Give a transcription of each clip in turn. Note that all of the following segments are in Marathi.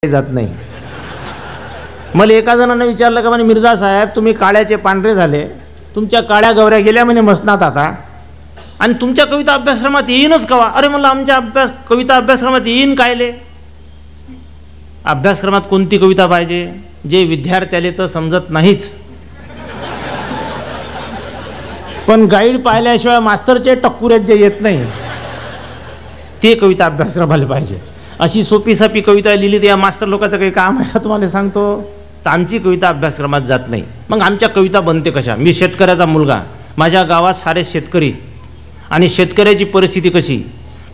जात नाही। मला एका जणांना विचारलं का म्हणे मिर्झा साहेब तुम्ही काळ्याचे पांढरे झाले, तुमच्या काळ्या गवऱ्या गेल्या म्हणे मसनात आता, आणि तुमच्या कविता अभ्यासक्रमात येईनच कवा? अरे म्हणलं आमच्या कविता अभ्यासक्रमात येईन कायले? अभ्यासक्रमात कोणती कविता पाहिजे जे विद्यार्थ्याला तर समजत नाहीच, पण गाईड पाहिल्याशिवाय मास्तरचे टक्कुऱ्यात जे येत नाही ते कविता अभ्यासक्रमाला पाहिजे। अशी सोपी सापी कविता लिहिली तर या मास्तर लोकांचं काही काम आहे का तुम्हाला सांगतो? तर आमची कविता अभ्यासक्रमात जात नाही। मग आमच्या कविता बनते कशा? मी शेतकऱ्याचा मुलगा, माझ्या गावात सारे शेतकरी, आणि शेतकऱ्याची परिस्थिती कशी?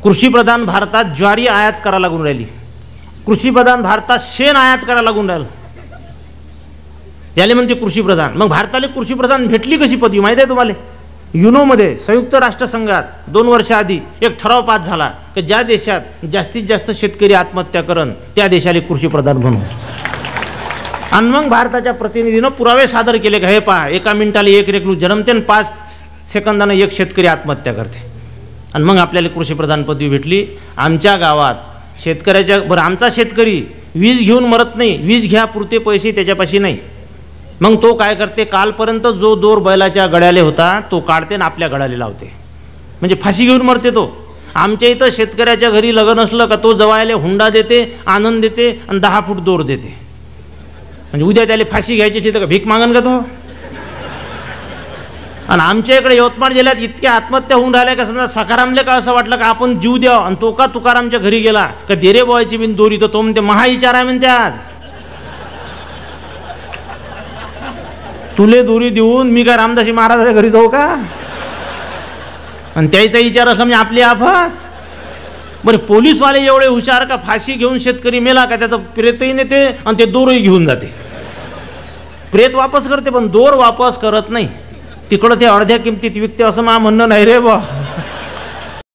कृषीप्रधान भारतात ज्वारी आयात करायला लागून राहिली, कृषीप्रधान भारतात शेण आयात करायला लागून राहिलं, याले म्हणते कृषीप्रधान। मग भारताला कृषीप्रधान भेटली कशी पदवी माहिती आहे तुम्हाला? युनोमध्ये संयुक्त राष्ट्रसंघात 2 वर्ष आधी एक ठराव पास झाला की ज्या देशात जास्तीत जास्त शेतकरी आत्महत्या करण त्या देशाला कृषीप्रधान म्हणून। आणि मग भारताच्या प्रतिनिधीनं पुरावे सादर केले की हे पहा, 1 मिनिटाला 1 रेखलू जन्मते आणि 5 सेकंदानं 1 शेतकरी आत्महत्या करते, आणि मग आपल्याला कृषीप्रधान पदवी भेटली। आमच्या गावात शेतकऱ्याच्या बरं आमचा शेतकरी वीज घेऊन मरत नाही, वीज घ्या पुरते पैसे त्याच्यापाशी नाही। मग तो काय करते, कालपर्यंत जो दोर बैलाच्या गळ्याले होता तो काढते आणि आपल्या गळ्याला लावते, म्हणजे फाशी घेऊन मरते तो। आमच्या इथं शेतकऱ्याच्या घरी लग्न असलं का तो जवायला हुंडा देते, आनंद देते आणि 10 फूट दोर देते, म्हणजे उद्या त्याला फाशी घ्यायची तिथं का भीक मागन का तो? आणि आमच्या इकडे यवतमाळ जिल्ह्यात इतक्या आत्महत्या होऊन राहिल्या का समजा सकारामले का असं वाटलं का आपण जीव द्यावा, आणि तो का तुकारामच्या घरी गेला का देरे बॉयची बिन दोरी, तर तो म्हणते महाविचार आहे म्हणते आज तुले दोरी देऊन मी काय रामदासी महाराजाच्या घरी जाऊ का? आणि त्याचा विचार असला म्हणजे आपली आफत। बरं पोलीसवाले एवढे हुशार का फाशी घेऊन शेतकरी मेला का त्याचं प्रेतही नेते आणि ते दोरही घेऊन जाते, प्रेत वापस करते पण दोर वापस करत नाही, तिकडं ते अर्ध्या किमतीत विकते असं मा म्हणणं नाही रे बा।